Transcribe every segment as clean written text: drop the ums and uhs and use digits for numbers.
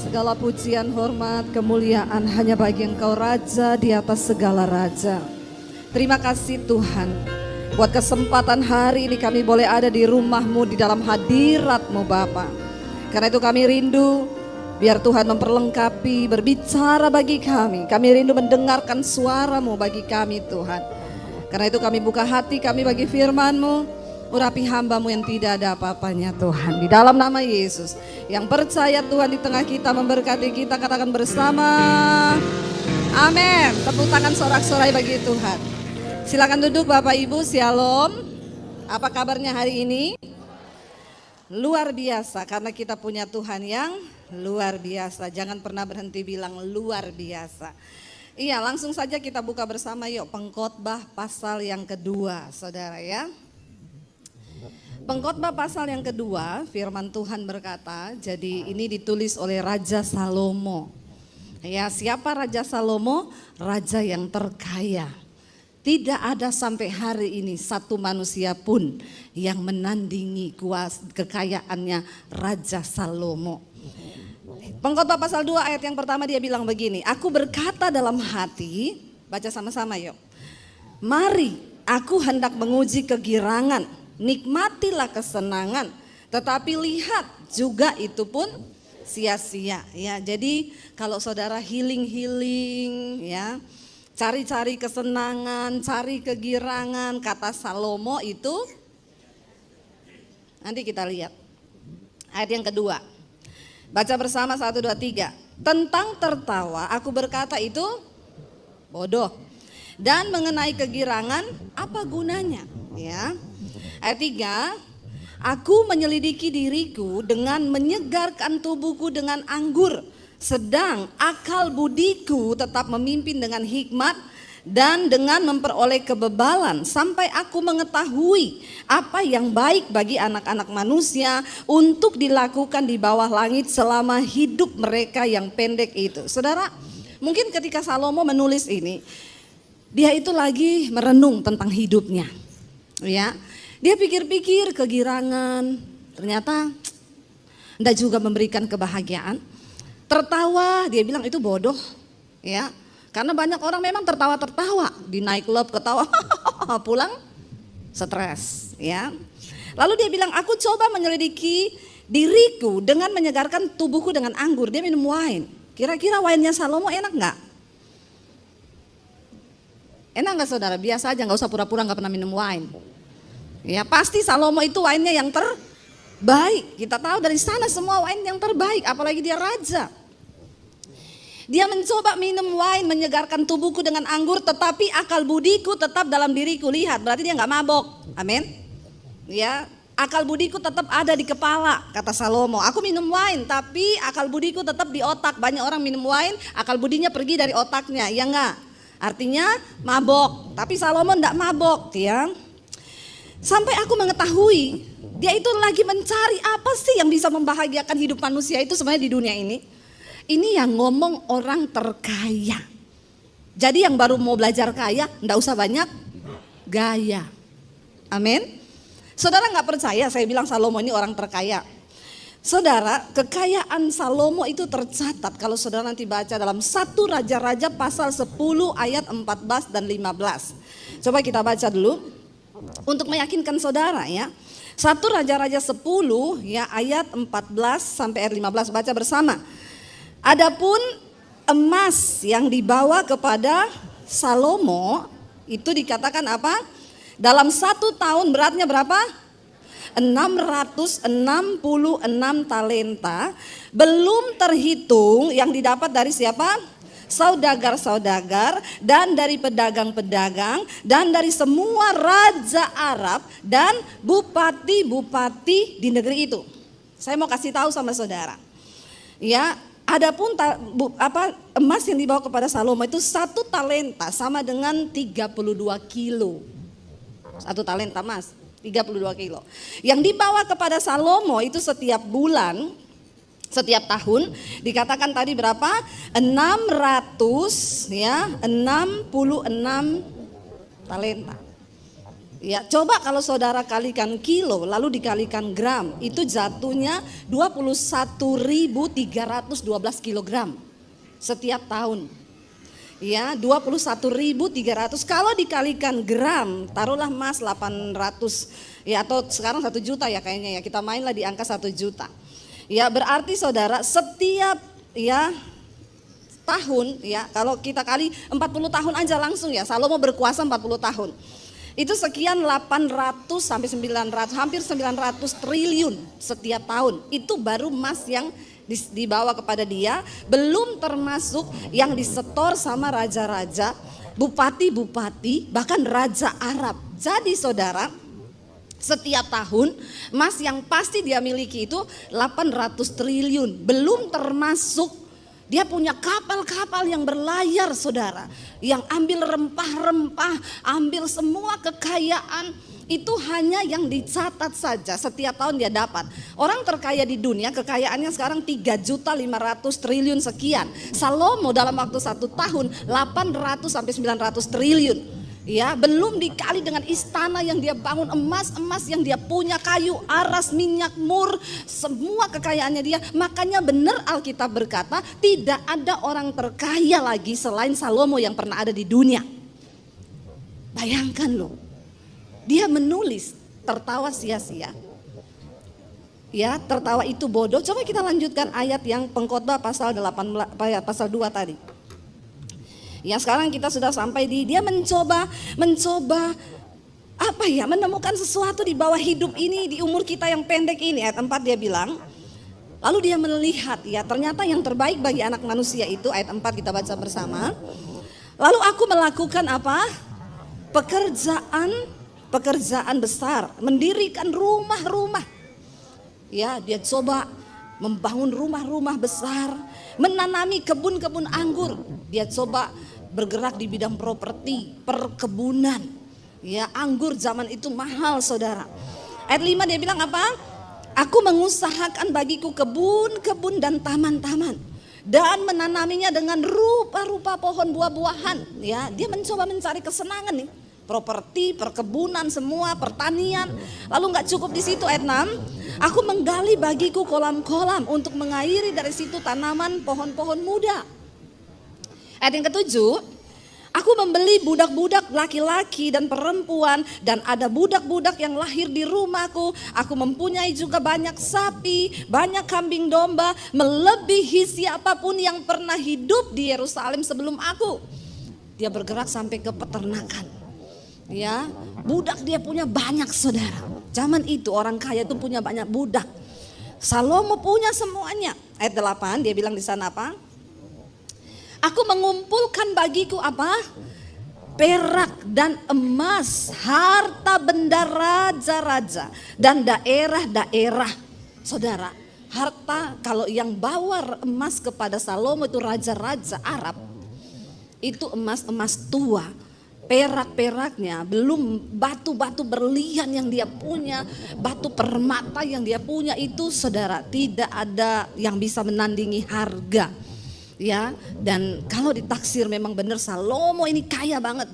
Segala pujian, hormat, kemuliaan hanya bagi Engkau Raja di atas segala raja. Terima kasih Tuhan, buat kesempatan hari ini kami boleh ada di rumah-Mu, di dalam hadirat-Mu Bapa. Karena itu kami rindu, biar Tuhan memperlengkapi, berbicara bagi kami. Kami rindu mendengarkan suara-Mu bagi kami Tuhan. Karena itu kami buka hati kami bagi firman-Mu. Urapi hamba-Mu yang tidak ada apa-apanya Tuhan. Di dalam nama Yesus. Yang percaya Tuhan di tengah kita, memberkati kita, katakan bersama. Amin. Tepuk tangan sorak-sorai bagi Tuhan. Silakan duduk Bapak Ibu, Shalom. Apa kabarnya hari ini? Luar biasa, karena kita punya Tuhan yang luar biasa. Jangan pernah berhenti bilang luar biasa. Iya, langsung saja kita buka bersama yuk. Pengkhotbah pasal yang kedua, saudara ya. Pengkhotbah pasal yang kedua, firman Tuhan berkata, jadi ini ditulis oleh Raja Salomo. Ya, siapa Raja Salomo? Raja yang terkaya. Tidak ada sampai hari ini satu manusia pun yang menandingi kekayaannya Raja Salomo. Pengkhotbah pasal 2 ayat yang pertama dia bilang begini, aku berkata dalam hati, baca sama-sama yuk. Mari, aku hendak menguji kegirangan. Nikmatilah kesenangan, tetapi lihat juga itu pun sia-sia ya. Jadi kalau saudara healing ya, cari-cari kesenangan, cari kegirangan, kata Salomo itu, nanti kita lihat ayat yang kedua. Baca bersama 1, 2, 3. Tentang tertawa aku berkata itu bodoh, dan mengenai kegirangan apa gunanya ya. Ayat 3, aku menyelidiki diriku dengan menyegarkan tubuhku dengan anggur, sedang akal budiku tetap memimpin dengan hikmat dan dengan memperoleh kebebalan, sampai aku mengetahui apa yang baik bagi anak-anak manusia untuk dilakukan di bawah langit selama hidup mereka yang pendek itu. Saudara, mungkin ketika Salomo menulis ini, dia itu lagi merenung tentang hidupnya ya. Dia pikir-pikir kegirangan, ternyata tidak juga memberikan kebahagiaan. Tertawa, dia bilang itu bodoh ya. Karena banyak orang memang tertawa-tertawa di night club, ketawa pulang stres ya. Lalu dia bilang, aku coba menyelidiki diriku dengan menyegarkan tubuhku dengan anggur. Dia minum wine. Kira-kira wine-nya Salomo enak nggak? Enak nggak saudara? Biasa aja, nggak usah pura-pura nggak pernah minum wine. Ya pasti Salomo itu wine-nya yang terbaik. Kita tahu dari sana semua wine yang terbaik, apalagi dia raja. Dia mencoba minum wine, menyegarkan tubuhku dengan anggur, tetapi akal budiku tetap dalam diriku. Lihat, berarti dia nggak mabok. Amin. Ya, akal budiku tetap ada di kepala, kata Salomo. Aku minum wine, tapi akal budiku tetap di otak. Banyak orang minum wine, akal budinya pergi dari otaknya, ya enggak? Artinya mabok. Tapi Salomo enggak mabok, ya. Sampai aku mengetahui dia itu lagi mencari apa sih yang bisa membahagiakan hidup manusia itu sebenarnya di dunia ini. Ini yang ngomong orang terkaya. Jadi yang baru mau belajar kaya enggak usah banyak gaya. Amin. Saudara nggak percaya saya bilang Salomo ini orang terkaya. Saudara, kekayaan Salomo itu tercatat kalau saudara nanti baca dalam 1 Raja-Raja pasal 10 ayat 14 dan 15. Coba kita baca dulu. Untuk meyakinkan saudara ya. 1 Raja-Raja 10 ya ayat 14 sampai ayat 15, baca bersama. Adapun emas yang dibawa kepada Salomo itu dikatakan apa? Dalam 1 tahun beratnya berapa? 666 talenta, belum terhitung yang didapat dari siapa? Saudagar-saudagar dan dari pedagang-pedagang dan dari semua raja Arab dan bupati-bupati di negeri itu. Saya mau kasih tahu sama saudara. Ya, adapun emas yang dibawa kepada Salomo itu 1 talenta sama dengan 32 kilo. 1 talenta emas, 32 kilo. Yang dibawa kepada Salomo itu setiap bulan, setiap tahun dikatakan tadi berapa? 600 ya, 66 talenta. Ya, coba kalau saudara kalikan kilo lalu dikalikan gram, itu jatuhnya 21.312 kilogram setiap tahun. Ya, 21.300 kalau dikalikan gram, taruhlah emas 800 ya, atau sekarang 1 juta ya kayaknya ya. Kita mainlah di angka 1 juta. Ya, berarti saudara setiap ya tahun ya, kalau kita kali 40 tahun aja langsung ya, Salomo berkuasa 40 tahun. Itu sekian 800 sampai 900, hampir 900 triliun setiap tahun. Itu baru emas yang dibawa kepada dia, belum termasuk yang disetor sama raja-raja, bupati-bupati, bahkan raja Arab. Jadi saudara, setiap tahun emas yang pasti dia miliki itu 800 triliun, belum termasuk dia punya kapal-kapal yang berlayar saudara, yang ambil rempah-rempah, ambil semua kekayaan. Itu hanya yang dicatat saja setiap tahun dia dapat. Orang terkaya di dunia kekayaannya sekarang 3.500 triliun sekian. Salomo dalam waktu 1 tahun 800 sampai 900 triliun. Ya, belum dikali dengan istana yang dia bangun, emas-emas yang dia punya, kayu, aras, minyak, mur, semua kekayaannya dia. Makanya benar Alkitab berkata tidak ada orang terkaya lagi selain Salomo yang pernah ada di dunia. Bayangkan loh, dia menulis tertawa sia-sia. Ya, tertawa itu bodoh. Coba kita lanjutkan ayat yang Pengkhotbah pasal 18, pasal 2 tadi. Ya, sekarang kita sudah sampai di dia mencoba apa ya, menemukan sesuatu di bawah hidup ini, di umur kita yang pendek ini. Ayat 4 dia bilang, lalu dia melihat ya, ternyata yang terbaik bagi anak manusia itu, ayat 4 kita baca bersama. Lalu aku melakukan apa? Pekerjaan besar, mendirikan rumah-rumah. Ya, dia coba membangun rumah-rumah besar, menanami kebun-kebun anggur. Dia coba bergerak di bidang properti, perkebunan. Ya, anggur zaman itu mahal saudara. Ayat 5 dia bilang apa? Aku mengusahakan bagiku kebun-kebun dan taman-taman, dan menanaminya dengan rupa-rupa pohon buah-buahan. Ya, dia mencoba mencari kesenangan nih. Properti, perkebunan, semua pertanian. Lalu nggak cukup di situ, ayat 6. Aku menggali bagiku kolam-kolam untuk mengairi dari situ tanaman pohon-pohon muda. Ayat yang ketujuh, aku membeli budak-budak laki-laki dan perempuan, dan ada budak-budak yang lahir di rumahku. Aku mempunyai juga banyak sapi, banyak kambing domba, melebihi siapapun yang pernah hidup di Yerusalem sebelum aku. Dia bergerak sampai ke peternakan. Ya, budak dia punya banyak saudara. Zaman itu orang kaya itu punya banyak budak. Salomo punya semuanya. Ayat 8 dia bilang di sana apa? Aku mengumpulkan bagiku apa? Perak dan emas, harta benda raja-raja dan daerah-daerah. Saudara, harta kalau yang bawa emas kepada Salomo itu raja-raja Arab. Itu emas-emas tua. Perak-peraknya, belum batu-batu berlian yang dia punya, batu permata yang dia punya itu saudara, tidak ada yang bisa menandingi harga. Ya, dan kalau ditaksir memang benar Salomo ini kaya banget.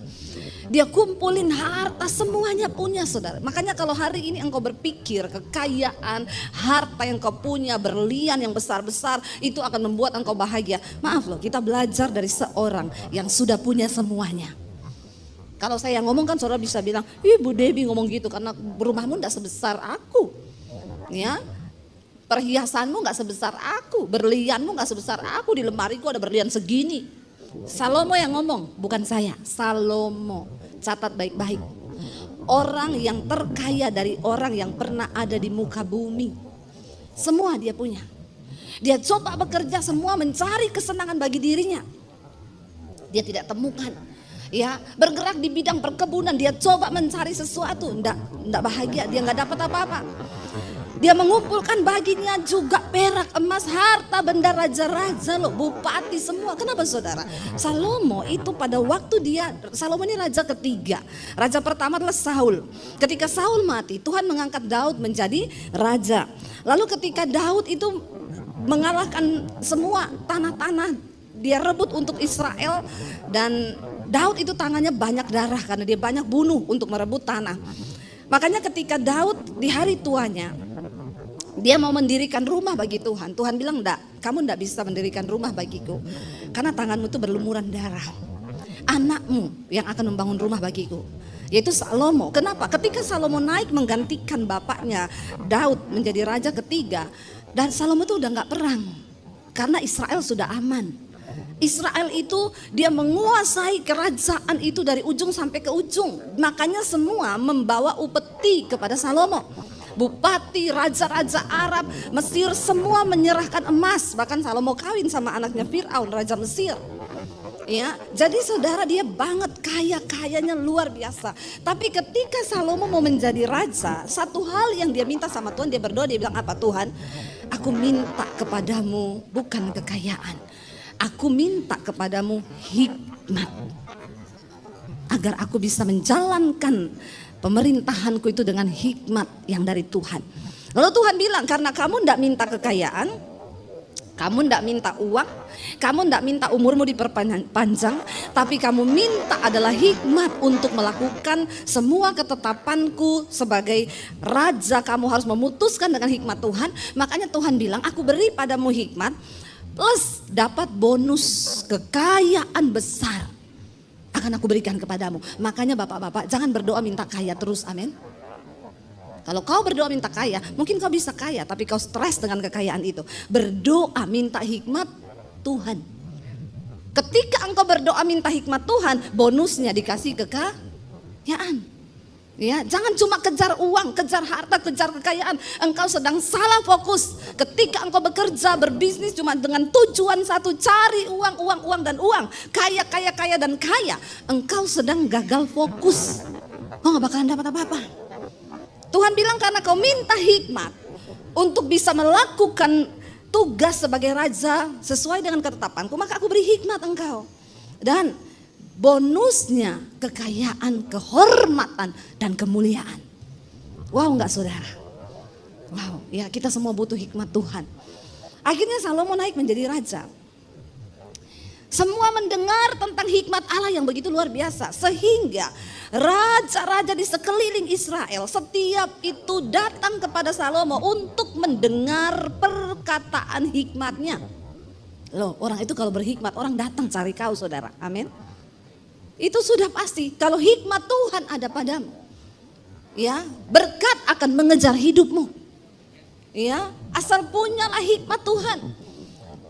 Dia kumpulin harta semuanya punya saudara. Makanya kalau hari ini engkau berpikir kekayaan, harta yang kau punya, berlian yang besar-besar, itu akan membuat engkau bahagia. Maaf loh, kita belajar dari seorang yang sudah punya semuanya. Kalau saya ngomong kan saudara bisa bilang, Bu Debbie ngomong gitu karena rumahmu gak sebesar aku. Ya, perhiasanmu gak sebesar aku, berlianmu gak sebesar aku, di lemariku ada berlian segini. Salomo yang ngomong, bukan saya. Salomo, catat baik-baik. Orang yang terkaya dari orang yang pernah ada di muka bumi. Semua dia punya. Dia coba bekerja semua mencari kesenangan bagi dirinya. Dia tidak temukan. Ya, bergerak di bidang perkebunan, dia coba mencari sesuatu, enggak bahagia, dia enggak dapat apa-apa. Dia mengumpulkan baginya juga perak, emas, harta benda raja-raja loh, bupati semua. Kenapa saudara? Salomo itu pada waktu Salomo ini raja ketiga. Raja pertama adalah Saul. Ketika Saul mati, Tuhan mengangkat Daud menjadi raja. Lalu ketika Daud itu mengalahkan semua tanah-tanah, dia rebut untuk Israel, dan Daud itu tangannya banyak darah karena dia banyak bunuh untuk merebut tanah. Makanya ketika Daud di hari tuanya, dia mau mendirikan rumah bagi Tuhan. Tuhan bilang, enggak, kamu enggak bisa mendirikan rumah bagiku. Karena tanganmu itu berlumuran darah. Anakmu yang akan membangun rumah bagiku, yaitu Salomo. Kenapa? Ketika Salomo naik menggantikan bapaknya Daud menjadi raja ketiga, dan Salomo itu udah enggak perang. Karena Israel sudah aman. Israel itu dia menguasai kerajaan itu dari ujung sampai ke ujung. Makanya semua membawa upeti kepada Salomo. Bupati, raja-raja Arab, Mesir semua menyerahkan emas. Bahkan Salomo kawin sama anaknya Fir'aun, raja Mesir. Ya, jadi saudara, dia banget kayanya luar biasa. Tapi ketika Salomo mau menjadi raja, satu hal yang dia minta sama Tuhan, dia berdoa, dia bilang apa? Tuhan, aku minta kepadamu bukan kekayaan. Aku minta kepadamu hikmat, agar aku bisa menjalankan pemerintahanku itu dengan hikmat yang dari Tuhan. Lalu Tuhan bilang, karena kamu tidak minta kekayaan, kamu tidak minta uang, kamu tidak minta umurmu diperpanjang, tapi kamu minta adalah hikmat untuk melakukan semua ketetapanku sebagai raja. Kamu harus memutuskan dengan hikmat Tuhan. Makanya Tuhan bilang, aku beri padamu hikmat plus dapat bonus kekayaan besar akan aku berikan kepadamu. Makanya bapak-bapak jangan berdoa minta kaya terus, amin. Kalau kau berdoa minta kaya, mungkin kau bisa kaya, tapi kau stres dengan kekayaan itu. Berdoa minta hikmat Tuhan. Ketika engkau berdoa minta hikmat Tuhan, bonusnya dikasih kekayaan. Ya, jangan cuma kejar uang, kejar harta, kejar kekayaan. Engkau sedang salah fokus. Ketika engkau bekerja, berbisnis cuma dengan tujuan satu, cari uang, dan uang. Kaya dan kaya. Engkau sedang gagal fokus. Kau gak bakalan dapat apa-apa. Tuhan bilang, karena kau minta hikmat untuk bisa melakukan tugas sebagai raja sesuai dengan ketetapanku, maka aku beri hikmat engkau. Dan bonusnya kekayaan, kehormatan, dan kemuliaan. Wow enggak saudara? Wow, ya kita semua butuh hikmat Tuhan. Akhirnya Salomo naik menjadi raja. Semua mendengar tentang hikmat Allah yang begitu luar biasa. Sehingga raja-raja di sekeliling Israel setiap itu datang kepada Salomo untuk mendengar perkataan hikmatnya. Loh, orang itu kalau berhikmat, orang datang cari kau saudara, amin. Itu sudah pasti, kalau hikmat Tuhan ada padamu, ya, berkat akan mengejar hidupmu. Ya, asal punyalah hikmat Tuhan.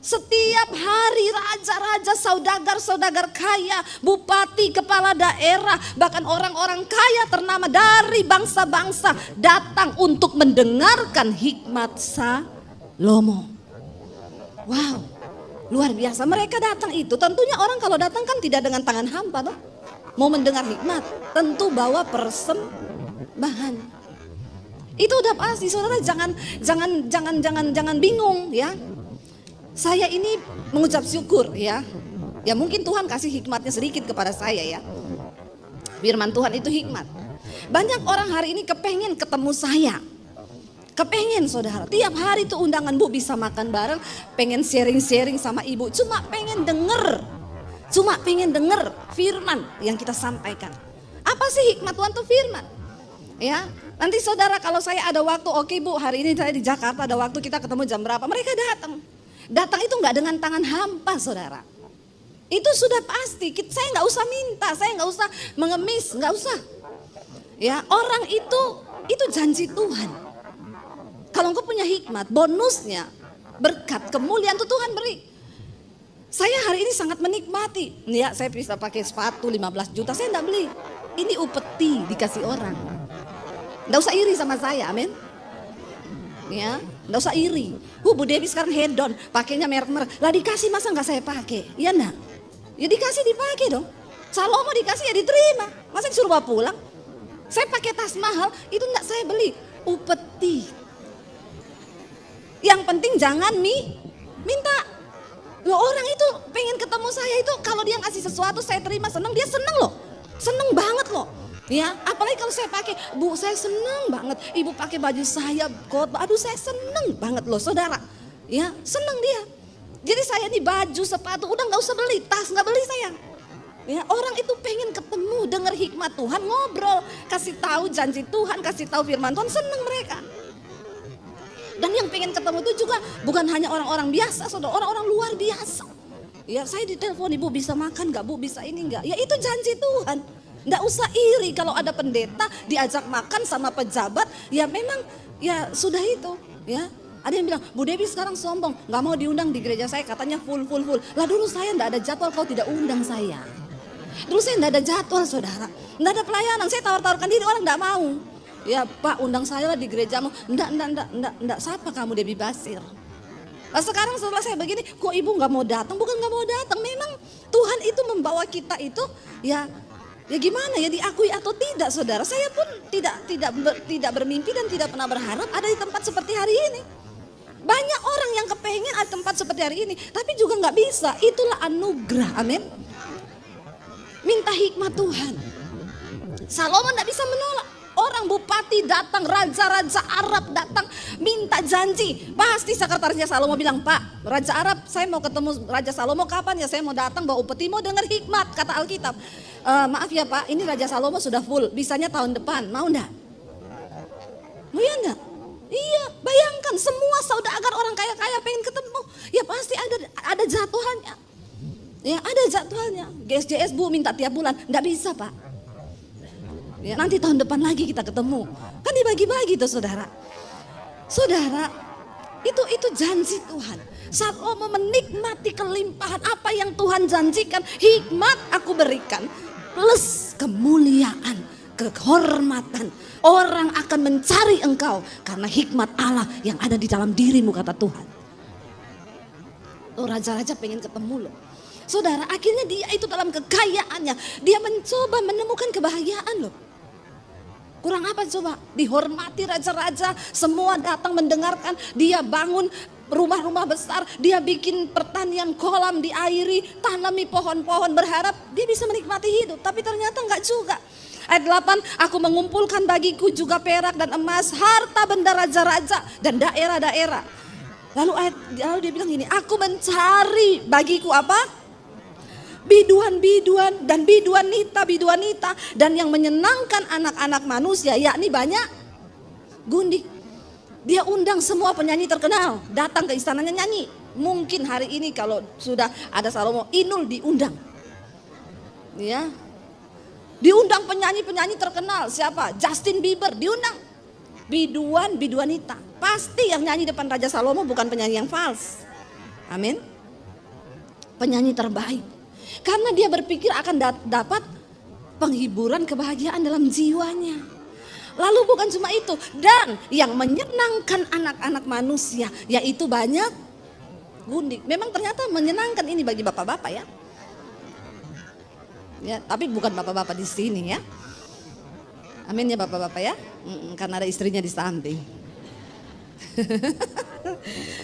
Setiap hari raja-raja, saudagar-saudagar kaya, bupati, kepala daerah, bahkan orang-orang kaya ternama dari bangsa-bangsa datang untuk mendengarkan hikmat Salomo. Wow, luar biasa. Mereka datang itu, tentunya orang kalau datang kan tidak dengan tangan hampa toh. Mau mendengar hikmat, tentu bawa persembahan. Itu udah pasti, saudara, jangan bingung ya. Saya ini mengucap syukur ya. Ya mungkin Tuhan kasih hikmatnya sedikit kepada saya ya. Firman Tuhan itu hikmat. Banyak orang hari ini kepengen ketemu saya. Kepengen saudara, tiap hari tuh undangan Bu bisa makan bareng, pengen sharing-sharing sama ibu, cuma pengen denger firman yang kita sampaikan. Apa sih hikmat Tuhan tuh firman? Ya, nanti saudara kalau saya ada waktu, oke Bu, hari ini saya di Jakarta ada waktu, kita ketemu jam berapa? Mereka datang. Datang itu nggak dengan tangan hampa saudara. Itu sudah pasti, saya nggak usah minta, saya nggak usah mengemis, nggak usah. Ya, orang itu janji Tuhan. Kalau engkau punya hikmat, bonusnya berkat, kemuliaan itu Tuhan beri. Saya hari ini sangat menikmati. Ya, saya bisa pakai sepatu 15 juta, saya enggak beli. Ini upeti dikasih orang. Enggak usah iri sama saya, amin. Ya, enggak usah iri. Bu Dewi sekarang hedon, pakainya merek-merek. Lah dikasih masa enggak saya pakai? Iya enggak? Ya dikasih dipakai dong. Salomo dikasih ya diterima. Masa disuruh bawa pulang? Saya pakai tas mahal, itu enggak saya beli. Upeti. Yang penting jangan minta. Loh, orang itu pengen ketemu saya itu, kalau dia ngasih sesuatu saya terima, seneng, dia seneng loh. Seneng banget loh. Ya, apalagi kalau saya pakai, Bu saya seneng banget. Ibu pakai baju saya, khotbah, aduh saya seneng banget loh saudara. Ya, seneng dia. Jadi saya nih baju, sepatu, udah gak usah beli, tas gak beli saya. Ya, orang itu pengen ketemu, dengar hikmat Tuhan, ngobrol, kasih tahu janji Tuhan, kasih tahu firman Tuhan, senang mereka. Dan yang pengen ketemu itu juga bukan hanya orang-orang biasa, saudara, orang-orang luar biasa. Ya, saya ditelepon, Ibu bisa makan nggak, Bu, bisa ini nggak? Ya itu janji Tuhan. Nggak usah iri kalau ada pendeta diajak makan sama pejabat, ya memang ya sudah itu, ya. Ada yang bilang, Bu Dewi sekarang sombong, nggak mau diundang di gereja saya, katanya full. Lah dulu saya nggak ada jadwal, kau tidak undang saya. Dulu saya nggak ada jadwal, saudara, nggak ada pelayanan, saya tawar-tawarkan diri, orang nggak mau. Ya Pak, undang saya lah di gerejamu. Enggak, siapa kamu Debbie Basir? Nah, sekarang setelah saya begini, kok Ibu nggak mau datang? Bukan nggak mau datang, memang Tuhan itu membawa kita itu ya gimana ya, diakui atau tidak, saudara. Saya pun tidak bermimpi dan tidak pernah berharap ada di tempat seperti hari ini. Banyak orang yang kepengen ada tempat seperti hari ini, tapi juga nggak bisa. Itulah anugerah, amin. Minta hikmat Tuhan. Salomo nggak bisa menolak. Orang bupati datang, raja-raja Arab datang, minta janji. Pasti sekretarisnya Salomo bilang, Pak, Raja Arab, saya mau ketemu Raja Salomo kapan ya? Saya mau datang bawa upeti, mau dengar hikmat, kata Alkitab. Maaf ya Pak, ini Raja Salomo sudah full, bisanya tahun depan, mau enggak? Mau ya enggak? Iya, bayangkan semua saudagar orang kaya-kaya pengen ketemu. Ya pasti ada jadwalnya. Ya ada jadwalnya. GSJS Bu minta tiap bulan, enggak bisa Pak. Ya, nanti tahun depan lagi kita ketemu. Kan dibagi-bagi tuh saudara. Saudara, itu janji Tuhan. Salomo menikmati kelimpahan apa yang Tuhan janjikan. Hikmat aku berikan. Plus kemuliaan, kehormatan. Orang akan mencari engkau karena hikmat Allah yang ada di dalam dirimu, kata Tuhan. Tuh raja-raja pengen ketemu loh. Saudara, akhirnya dia itu dalam kekayaannya. Dia mencoba menemukan kebahagiaan loh. Kurang apa coba? Dihormati raja-raja, semua datang mendengarkan. Dia bangun rumah-rumah besar, dia bikin pertanian kolam, diairi, tanami pohon-pohon, berharap dia bisa menikmati hidup. Tapi ternyata enggak juga. Ayat 8, aku mengumpulkan bagiku juga perak dan emas, harta benda raja-raja dan daerah-daerah. Lalu dia bilang gini, aku mencari bagiku apa? Biduan-biduan dan biduanita dan yang menyenangkan anak-anak manusia, yakni banyak gundik. Dia undang semua penyanyi terkenal datang ke istananya nyanyi. Mungkin hari ini kalau sudah ada Salomo, Inul diundang. Ya. Diundang penyanyi-penyanyi terkenal, siapa? Justin Bieber diundang. Biduanita. Pasti yang nyanyi depan Raja Salomo bukan penyanyi yang fals. Amin. Penyanyi terbaik. Karena dia berpikir akan dapat penghiburan, kebahagiaan dalam jiwanya. Lalu bukan cuma itu, dan yang menyenangkan anak-anak manusia, yaitu banyak gundik. Memang ternyata menyenangkan ini bagi bapak-bapak ya. Ya, tapi bukan bapak-bapak di sini ya. Amin ya bapak-bapak ya. Karena ada istrinya di samping.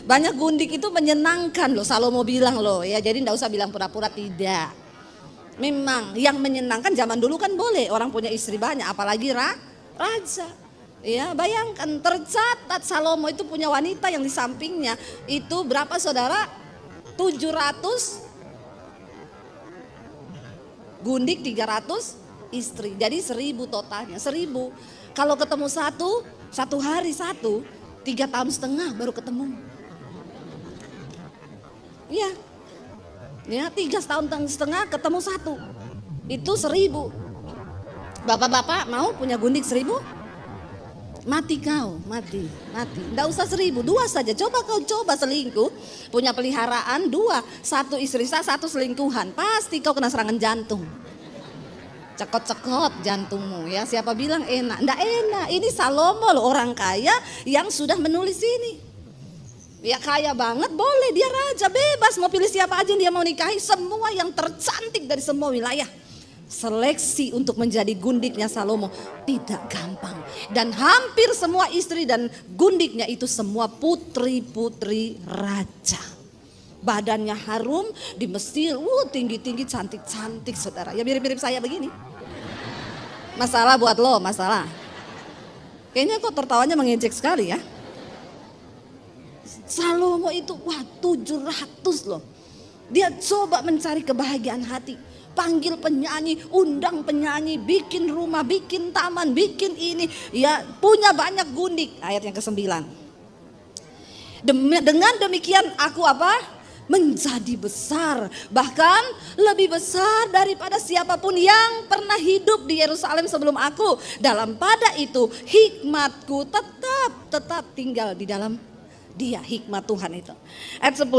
Banyak gundik itu menyenangkan loh, Salomo bilang loh ya. Jadi enggak usah bilang pura-pura, tidak. Memang yang menyenangkan zaman dulu kan boleh orang punya istri banyak, apalagi raja. Ya, bayangkan tercatat Salomo itu punya wanita yang di sampingnya itu berapa saudara? 700 gundik, 300 istri. Jadi 1000 totalnya, 1000. Kalau ketemu satu hari 3 tahun setengah baru ketemu. Iya. Ya, 3 tahun setengah ketemu 1. Itu 1000. Bapak-bapak mau punya gundik 1000? Mati kau, mati. Nggak usah 1000, 2 saja. Coba kau selingkuh, punya peliharaan 2, 1 istri sah, 1 selingkuhan. Pasti kau kena serangan jantung. Cekot-cekot jantungmu ya. Siapa bilang enak? Nggak enak. Ini Salomo loh, orang kaya yang sudah menulis ini. Ya kaya banget, boleh, dia raja, bebas mau pilih siapa aja yang dia mau nikahi. Semua yang tercantik dari semua wilayah. Seleksi untuk menjadi gundiknya Salomo tidak gampang. Dan hampir semua istri dan gundiknya itu semua putri-putri raja. Badannya harum, di Mesir, tinggi-tinggi, cantik-cantik saudara. Ya mirip-mirip saya begini. Masalah buat lo, masalah. Kayaknya kok tertawanya mengejek sekali ya. Salomo itu 700 loh. Dia coba mencari kebahagiaan hati. panggil penyanyi, undang penyanyi, bikin rumah, bikin taman, bikin ini, ya punya banyak gundik. Ayat yang ke-9. Dengan demikian aku apa? Menjadi besar, bahkan lebih besar daripada siapapun yang pernah hidup di Yerusalem sebelum aku. Dalam pada itu hikmatku tetap tinggal di dalam dia, hikmat Tuhan itu. Ayat 10,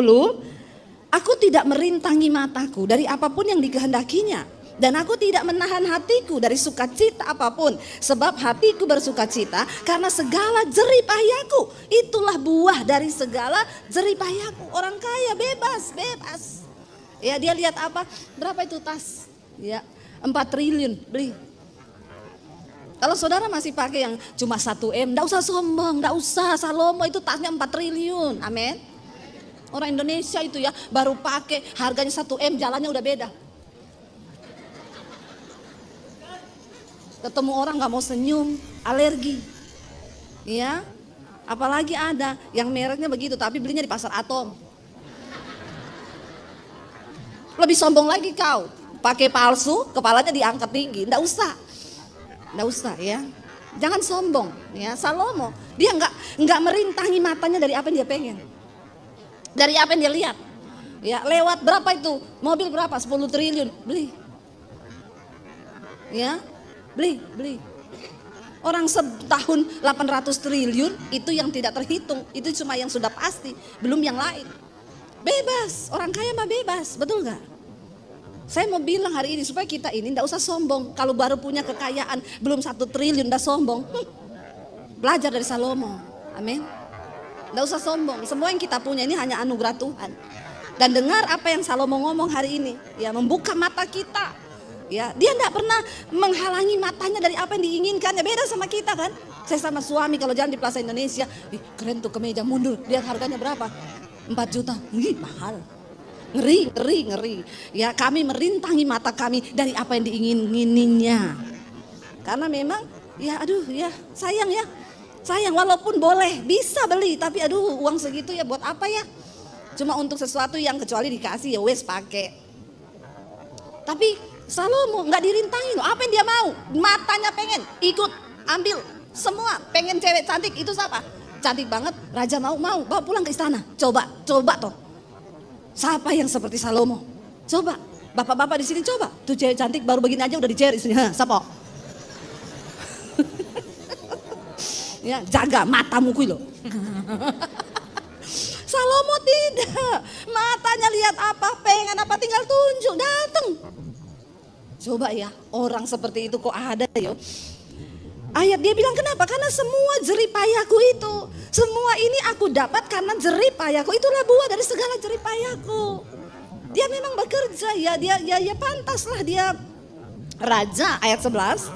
aku tidak merintangi mataku dari apapun yang dikehendakinya. Dan aku tidak menahan hatiku dari sukacita apapun. Sebab hatiku bersukacita karena segala jeripayahku. Itulah buah dari segala jeripayahku. Orang kaya bebas. Ya, dia lihat apa? Berapa itu tas? Ya, 4 triliun beli. Kalau saudara masih pakai yang cuma 1 M, enggak usah sombong, enggak usah. Salomo itu tasnya 4 triliun. Amin. Orang Indonesia itu ya baru pakai harganya 1 M, jalannya udah beda. Ketemu orang gak mau senyum, alergi. Ya, apalagi ada yang mereknya begitu tapi belinya di pasar Atom. Lebih sombong lagi kau, pakai palsu, kepalanya diangkat tinggi. Nggak usah ya. Jangan sombong ya. Salomo, dia nggak merintangi matanya dari apa yang dia pengen. Dari apa yang dia lihat. Ya, lewat berapa itu? Mobil berapa? 10 triliun, beli. Ya. Beli. Orang setahun 800 triliun itu yang tidak terhitung, itu cuma yang sudah pasti, belum yang lain. Bebas, orang kaya mah bebas, betul gak? Saya mau bilang hari ini supaya kita ini tidak usah sombong. Kalau baru punya kekayaan belum 1 triliun udah sombong. Belajar dari Salomo, amin. Tidak usah sombong, semua yang kita punya ini hanya anugerah Tuhan. Dan dengar apa yang Salomo ngomong hari ini, ya membuka mata kita. Ya, dia enggak pernah menghalangi matanya dari apa yang diinginkannya. Beda sama kita kan. Saya sama suami kalau jalan di Plaza Indonesia, keren tuh kemeja, mundur. Lihat harganya berapa? 4 juta. Mahal. Ngeri. Ya, kami merintangi mata kami dari apa yang diingininya. Karena memang ya sayang ya. Sayang walaupun boleh bisa beli, tapi uang segitu ya buat apa ya? Cuma untuk sesuatu yang kecuali dikasih ya wes pakai. Tapi Salomo nggak dirintangi loh. Apa yang dia mau? Matanya pengen, ikut, ambil, semua pengen cewek cantik itu siapa? Cantik banget, raja mau, bawa pulang ke istana. Coba toh. Siapa yang seperti Salomo? Coba, bapak-bapak di sini coba. Tuh cewek cantik baru begini aja udah dicerit istrinya. Siapa? Ya, jaga matamu kuy loh. Salomo tidak. Matanya lihat apa, pengen apa tinggal tunjuk, datang. Coba ya, orang seperti itu kok ada ya. Ayat dia bilang kenapa? Karena semua jeripayahku itu, semua ini aku dapat karena jeripayahku, itulah buah dari segala jeripayahku. Dia memang bekerja ya, dia pantaslah dia raja. Ayat 11.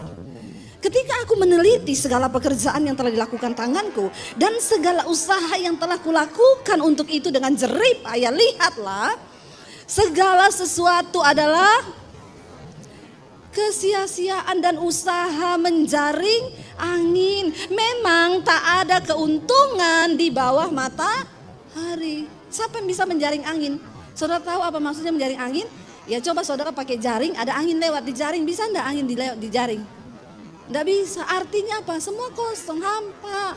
Ketika aku meneliti segala pekerjaan yang telah dilakukan tanganku dan segala usaha yang telah kulakukan untuk itu dengan jeripayah, lihatlah segala sesuatu adalah kesia-siaan dan usaha menjaring angin. Memang tak ada keuntungan di bawah matahari. Siapa yang bisa menjaring angin? Saudara tahu apa maksudnya menjaring angin? Ya coba saudara pakai jaring, ada angin lewat di jaring, bisa enggak angin di jaring? Enggak bisa. Artinya apa? Semua kosong, hampa.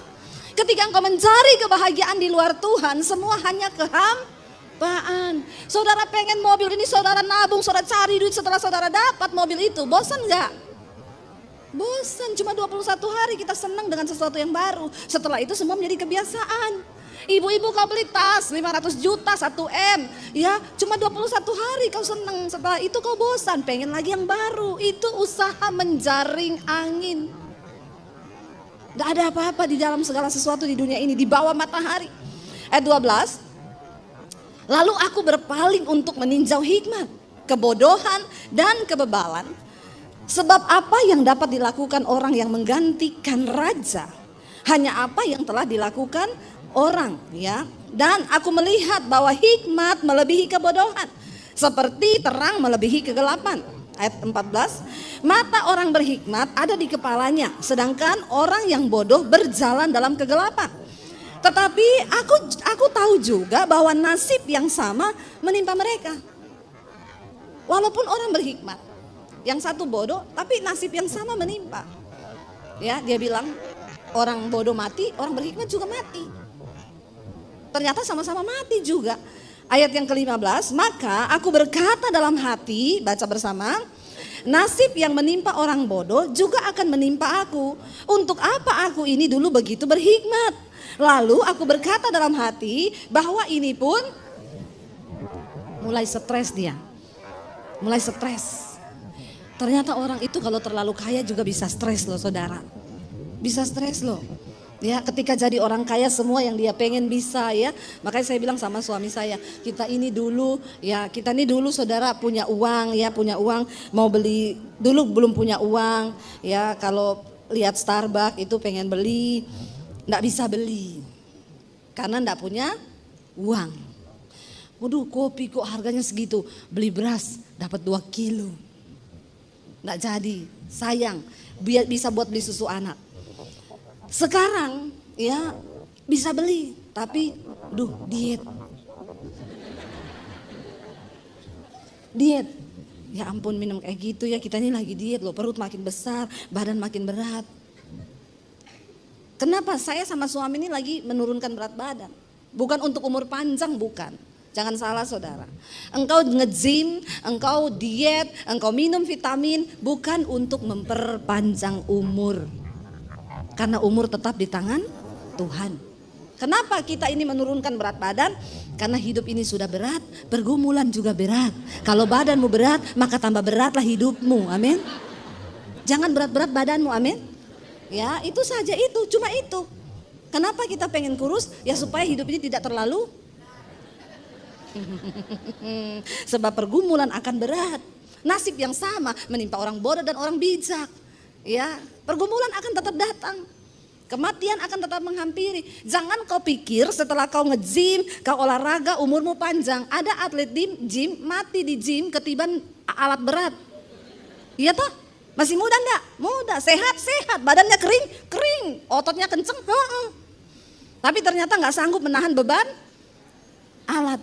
Ketika engkau mencari kebahagiaan di luar Tuhan, semua hanya kehampaan. Saudara pengen mobil ini, saudara nabung, saudara cari duit, setelah saudara dapat mobil itu, bosan gak? Bosan, cuma 21 hari kita senang dengan sesuatu yang baru. Setelah itu semua menjadi kebiasaan. Ibu-ibu kau beli tas 500 juta 1 M, ya cuma 21 hari kau senang. Setelah itu kau bosan, pengen lagi yang baru. Itu usaha menjaring angin. Gak ada apa-apa di dalam segala sesuatu di dunia ini, di bawah matahari. Ayat 12. Lalu aku berpaling untuk meninjau hikmat, kebodohan, dan kebebalan. Sebab apa yang dapat dilakukan orang yang menggantikan raja? Hanya apa yang telah dilakukan orang, ya. Dan aku melihat bahwa hikmat melebihi kebodohan, seperti terang melebihi kegelapan. Ayat 14. Mata orang berhikmat ada di kepalanya, sedangkan orang yang bodoh berjalan dalam kegelapan. Tetapi aku tahu juga bahwa nasib yang sama menimpa mereka. Walaupun orang berhikmat, yang satu bodoh, tapi nasib yang sama menimpa. Ya, dia bilang orang bodoh mati, orang berhikmat juga mati. Ternyata sama-sama mati juga. Ayat yang ke-15, maka aku berkata dalam hati, baca bersama, nasib yang menimpa orang bodoh juga akan menimpa aku. Untuk apa aku ini dulu begitu berhikmat? Lalu aku berkata dalam hati bahwa ini pun mulai stres dia. Mulai stres. Ternyata orang itu kalau terlalu kaya juga bisa stres loh saudara. Bisa stres loh. Ya, ketika jadi orang kaya semua yang dia pengen bisa ya. Makanya saya bilang sama suami saya, kita ini dulu saudara punya uang ya, punya uang mau beli, dulu belum punya uang ya, kalau lihat Starbucks itu pengen beli, enggak bisa beli. Karena enggak punya uang. Waduh, kopi kok harganya segitu, beli beras dapat 2 kilo. Enggak jadi, sayang, biar bisa buat beli susu anak. Sekarang ya bisa beli, tapi diet. Diet. Ya ampun, minum kayak gitu ya, kita ini lagi diet loh, perut makin besar, badan makin berat. Kenapa? Saya sama suami ini lagi menurunkan berat badan. Bukan untuk umur panjang, bukan. Jangan salah saudara. Engkau nge-gym, engkau diet, engkau minum vitamin, bukan untuk memperpanjang umur. Karena umur tetap di tangan Tuhan. Kenapa kita ini menurunkan berat badan? Karena hidup ini sudah berat, pergumulan juga berat. Kalau badanmu berat, maka tambah beratlah hidupmu, amin. Jangan berat-berat badanmu, amin. Ya, itu saja, itu, cuma itu. Kenapa kita pengen kurus? Ya supaya hidup ini tidak terlalu sebab pergumulan akan berat. Nasib yang sama menimpa orang bodoh dan orang bijak. Ya, pergumulan akan tetap datang. Kematian akan tetap menghampiri. Jangan kau pikir setelah kau nge-gym, kau olahraga, umurmu panjang. Ada atlet di gym mati di gym ketiban alat berat. Iya toh? Masih muda enggak? Muda, sehat-sehat, badannya kering, ototnya kenceng. Tapi ternyata enggak sanggup menahan beban alat.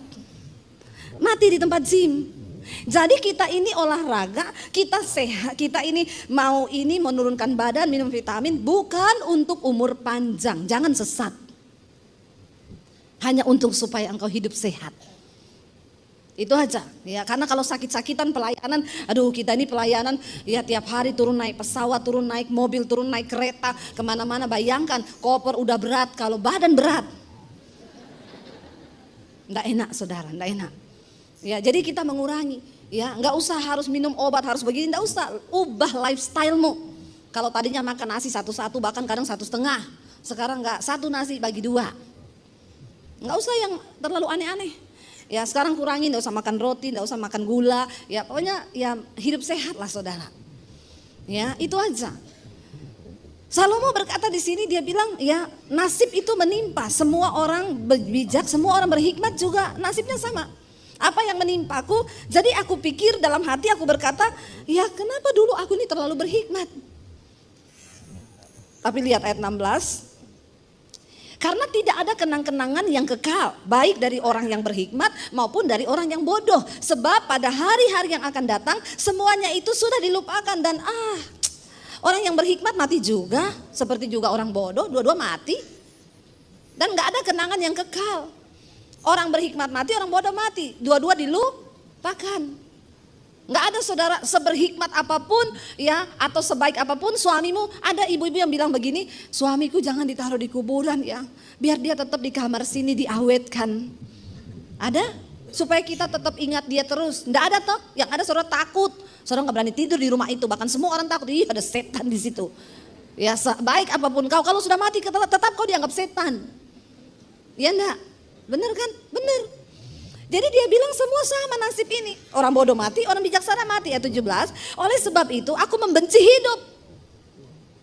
Mati di tempat gym. Jadi kita ini olahraga, kita sehat, kita ini mau ini menurunkan badan, minum vitamin bukan untuk umur panjang, jangan sesat. Hanya untuk supaya engkau hidup sehat. Itu aja ya, karena kalau sakit-sakitan pelayanan, aduh kita ini pelayanan ya tiap hari turun naik pesawat, turun naik mobil, turun naik kereta, kemana-mana, bayangkan koper udah berat, kalau badan berat. Nggak enak saudara, nggak enak. Ya, jadi kita mengurangi, ya nggak usah harus minum obat, harus begini, nggak usah, ubah lifestyle-mu. Kalau tadinya makan nasi satu-satu, bahkan kadang 1,5, sekarang nggak, 1 nasi bagi 2. Nggak usah yang terlalu aneh-aneh. Ya sekarang kurangi, nggak usah makan roti, nggak usah makan gula, ya pokoknya ya hidup sehat lah saudara. Ya itu aja. Salomo berkata di sini, dia bilang ya nasib itu menimpa semua orang bijak, semua orang berhikmat juga nasibnya sama. Apa yang menimpaku? Jadi aku pikir dalam hati, aku berkata, ya kenapa dulu aku ini terlalu berhikmat? Tapi lihat ayat 16. Karena tidak ada kenang-kenangan yang kekal, baik dari orang yang berhikmat maupun dari orang yang bodoh. Sebab pada hari-hari yang akan datang, semuanya itu sudah dilupakan dan orang yang berhikmat mati juga, seperti juga orang bodoh, dua-dua mati. Dan gak ada kenangan yang kekal. Orang berhikmat mati, orang bodoh mati. Dua-dua dilupakan. Nggak ada saudara, seberhikmat apapun ya atau sebaik apapun suamimu, ada ibu-ibu yang bilang begini, suamiku jangan ditaruh di kuburan ya, biar dia tetap di kamar sini diawetkan. Ada? Supaya kita tetap ingat dia terus. Nggak ada toh? Yang ada saudara takut, saudara nggak berani tidur di rumah itu, bahkan semua orang takut, ih ada setan di situ. Ya baik apapun kau, kalau sudah mati tetap kau dianggap setan. Ya enggak? Bener kan? Bener. Jadi dia bilang semua sama nasib ini. Orang bodoh mati, orang bijaksana mati. Ayat 17. Oleh sebab itu aku membenci hidup.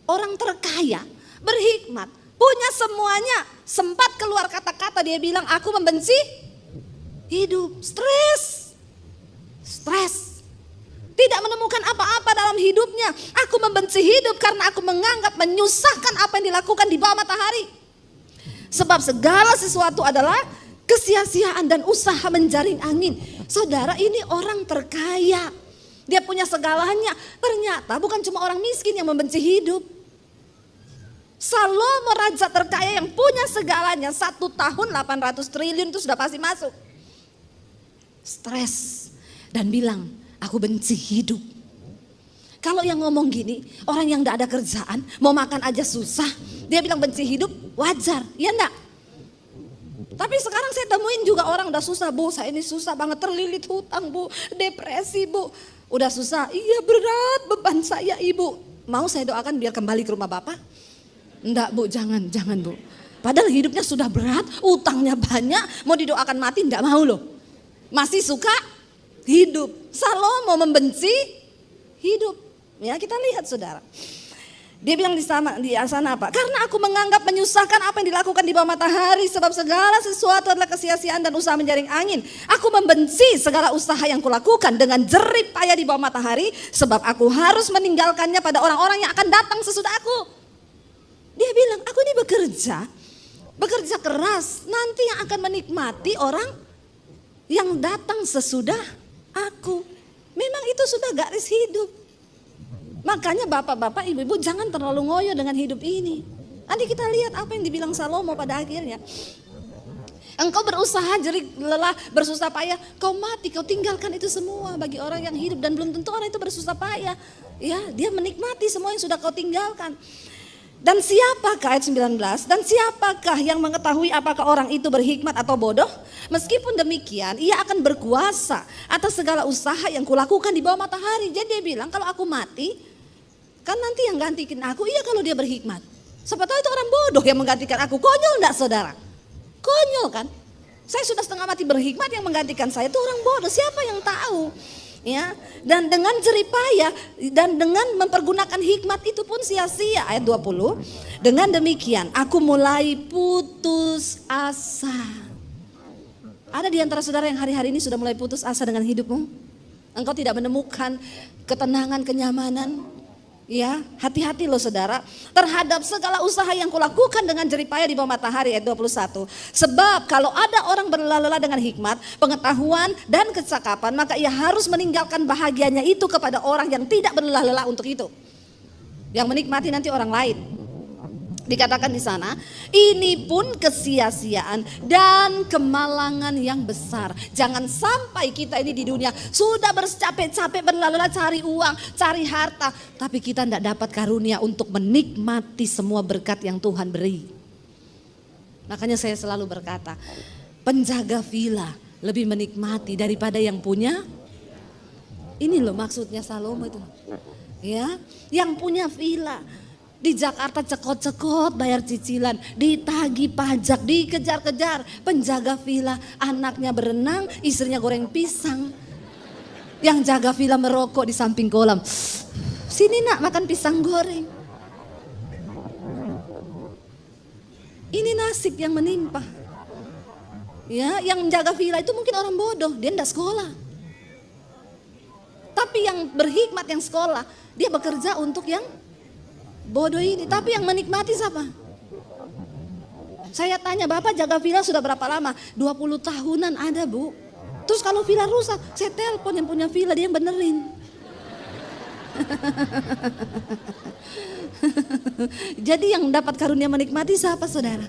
Orang terkaya, berhikmat, punya semuanya. Sempat keluar kata-kata, dia bilang aku membenci hidup. Stres. Tidak menemukan apa-apa dalam hidupnya. Aku membenci hidup karena aku menganggap menyusahkan apa yang dilakukan di bawah matahari. Sebab segala sesuatu adalah kesia-siaan dan usaha menjaring angin. Saudara, ini orang terkaya. Dia punya segalanya. Ternyata bukan cuma orang miskin yang membenci hidup. Salomo raja terkaya yang punya segalanya, 1 tahun 800 triliun itu sudah pasti masuk. Stres dan bilang, aku benci hidup. Kalau yang ngomong gini, orang yang gak ada kerjaan, mau makan aja susah, dia bilang benci hidup, wajar, ya enggak? Tapi sekarang saya temuin juga orang udah susah, Bu, saya ini susah banget, terlilit hutang, Bu, depresi, Bu. Udah susah, iya berat beban saya, Ibu. Mau saya doakan biar kembali ke rumah Bapak? Enggak, Bu, jangan Bu. Padahal hidupnya sudah berat, utangnya banyak, mau didoakan mati enggak mau loh. Masih suka hidup. Salomo membenci hidup. Ya, kita lihat saudara. Dia bilang di sana apa? Karena aku menganggap menyusahkan apa yang dilakukan di bawah matahari, sebab segala sesuatu adalah kesia-siaan dan usaha menjaring angin. Aku membenci segala usaha yang kulakukan dengan jerih payah di bawah matahari, sebab aku harus meninggalkannya pada orang-orang yang akan datang sesudah aku. Dia bilang, aku ini bekerja keras, nanti yang akan menikmati orang yang datang sesudah aku. Memang itu sudah garis hidup. Makanya bapak-bapak, ibu-ibu jangan terlalu ngoyo dengan hidup ini. Nanti kita lihat apa yang dibilang Salomo pada akhirnya. Engkau berusaha, jerih, lelah, bersusah payah, kau mati, kau tinggalkan itu semua bagi orang yang hidup. Dan belum tentu orang itu bersusah payah. Ya, dia menikmati semua yang sudah kau tinggalkan. Dan siapakah, ayat 19, dan siapakah yang mengetahui apakah orang itu berhikmat atau bodoh? Meskipun demikian, ia akan berkuasa atas segala usaha yang kulakukan di bawah matahari. Jadi dia bilang, kalau aku mati, kan nanti yang gantikan aku, iya kalau dia berhikmat. Siapa tahu itu orang bodoh yang menggantikan aku. Konyol enggak saudara? Konyol kan? Saya sudah setengah mati berhikmat, yang menggantikan saya itu orang bodoh. Siapa yang tahu? Ya, dan dengan jerih payah dan dengan mempergunakan hikmat itu pun sia-sia. Ayat 20. Dengan demikian aku mulai putus asa. Ada di antara saudara yang hari-hari ini sudah mulai putus asa dengan hidupmu? Engkau tidak menemukan ketenangan, kenyamanan. Ya, hati-hati loh saudara terhadap segala usaha yang kulakukan dengan jerih payah di bawah matahari. Ayat 21. Sebab kalau ada orang berlelah-lelah dengan hikmat, pengetahuan dan kecakapan, maka ia harus meninggalkan bahagianya itu kepada orang yang tidak berlelah-lelah untuk itu. Yang menikmati nanti orang lain. Dikatakan di sana, ini pun kesia-siaan dan kemalangan yang besar. Jangan sampai kita ini di dunia sudah bercapek-capek berlalu-lalu cari uang, cari harta, tapi kita tidak dapat karunia untuk menikmati semua berkat yang Tuhan beri. Makanya saya selalu berkata, penjaga villa lebih menikmati daripada yang punya. Ini loh maksudnya Salomo itu. Ya, yang punya villa di Jakarta cekot-cekot bayar cicilan, ditagi pajak, dikejar-kejar, penjaga villa anaknya berenang, istrinya goreng pisang. Yang jaga villa merokok di samping kolam. Sini nak makan pisang goreng. Ini nasib yang menimpa. Ya, yang menjaga villa itu mungkin orang bodoh, dia tidak sekolah. Tapi yang berhikmat yang sekolah, dia bekerja untuk yang bodoh ini. Tapi yang menikmati siapa? Saya tanya, Bapak jaga villa sudah berapa lama? 20 tahunan ada, Bu. Terus kalau villa rusak, saya telepon yang punya villa, dia yang benerin. Jadi yang dapat karunia menikmati siapa saudara?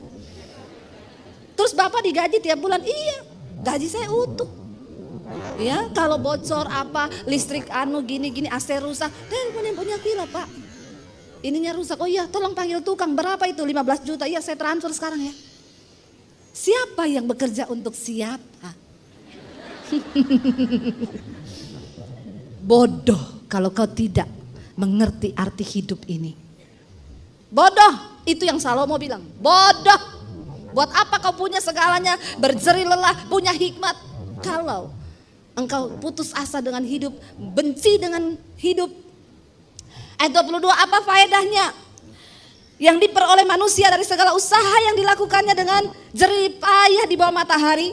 Terus Bapak digaji tiap bulan? Iya, gaji saya utuh. Ya, kalau bocor apa, listrik gini-gini, AC rusak, telepon yang punya villa, Pak. Ininya rusak, oh iya tolong panggil tukang, berapa itu? 15 juta, iya saya transfer sekarang ya. Siapa yang bekerja untuk siapa? Bodoh kalau kau tidak mengerti arti hidup ini. Bodoh, itu yang Salomo bilang, bodoh. Buat apa kau punya segalanya, berjerih lelah, punya hikmat, kalau engkau putus asa dengan hidup, benci dengan hidup. Ayat 22, apa faedahnya yang diperoleh manusia dari segala usaha yang dilakukannya dengan jerih payah di bawah matahari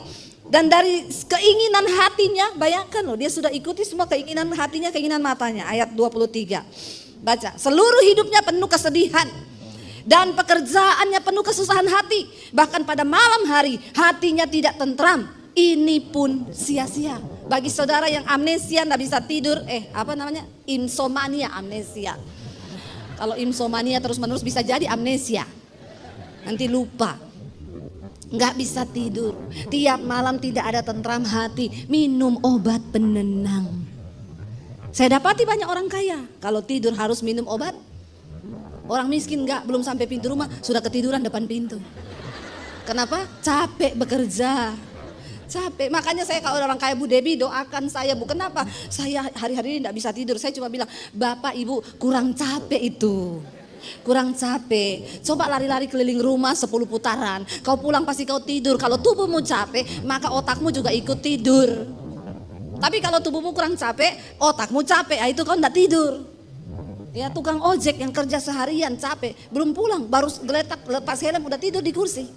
dan dari keinginan hatinya. Bayangkan loh, dia sudah ikuti semua keinginan hatinya, keinginan matanya. Ayat 23, baca, seluruh hidupnya penuh kesedihan dan pekerjaannya penuh kesusahan hati. Bahkan pada malam hari hatinya tidak tentram. Ini pun sia-sia. Bagi saudara yang amnesia, tidak bisa tidur, insomnia, amnesia. Kalau insomnia terus-menerus bisa jadi amnesia. Nanti lupa. Nggak bisa tidur. Tiap malam tidak ada tentram hati. Minum obat penenang. Saya dapati banyak orang kaya. Kalau tidur harus minum obat. Orang miskin enggak, belum sampai pintu rumah sudah ketiduran depan pintu. Kenapa? Capek bekerja. Capek. Makanya saya kalau orang kaya, Bu Debbie doakan saya, Bu. Kenapa? Saya hari-hari ini enggak bisa tidur. Saya cuma bilang, Bapak Ibu kurang capek itu. Kurang capek. Coba lari-lari keliling rumah 10 putaran. Kau pulang pasti kau tidur. Kalau tubuhmu capek, maka otakmu juga ikut tidur. Tapi kalau tubuhmu kurang capek, otakmu capek, itu kau enggak tidur. Ya, tukang ojek yang kerja seharian capek, belum pulang, baru geletak lepas helm udah tidur di kursi.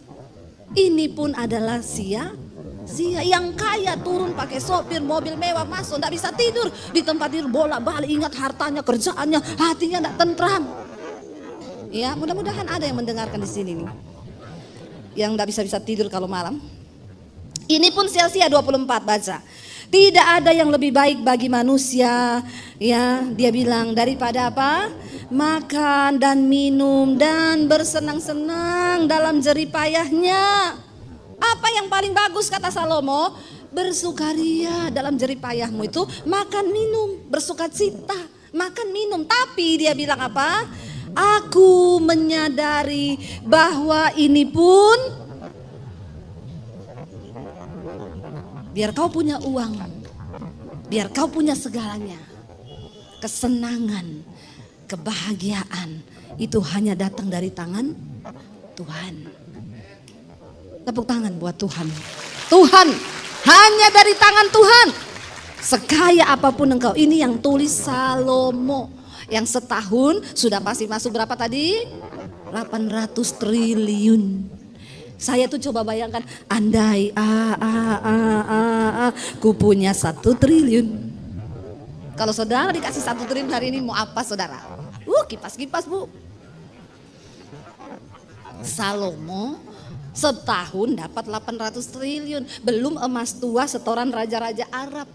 Ini pun adalah sia-sia. Yang kaya turun pakai sopir mobil mewah masuk, enggak bisa tidur di tempat tidur, bolak-balik ingat hartanya, kerjaannya, hatinya enggak tentram. Ya, mudah-mudahan ada yang mendengarkan di sini nih, yang enggak bisa tidur kalau malam. Ini pun sia-sia. 24 baca. Tidak ada yang lebih baik bagi manusia, ya, dia bilang, daripada apa? Makan dan minum dan bersenang-senang dalam jeripayahnya. Apa yang paling bagus kata Salomo? Bersukaria dalam jeripayahmu itu makan minum, bersukacita, makan minum. Tapi dia bilang apa? Aku menyadari bahwa ini pun, biar kau punya uang, biar kau punya segalanya, kesenangan, kebahagiaan itu hanya datang dari tangan Tuhan. Tepuk tangan buat Tuhan. Tuhan, hanya dari tangan Tuhan. Sekaya apapun engkau, ini yang tulis Salomo, yang setahun sudah pasti masuk berapa tadi? 800 triliun. Saya tuh coba bayangkan, andai ku punya 1 triliun. Kalau saudara dikasih 1 triliun hari ini mau apa saudara? Kipas-kipas, Bu. Salomo setahun dapat 800 triliun. Belum emas tua setoran raja-raja Arab.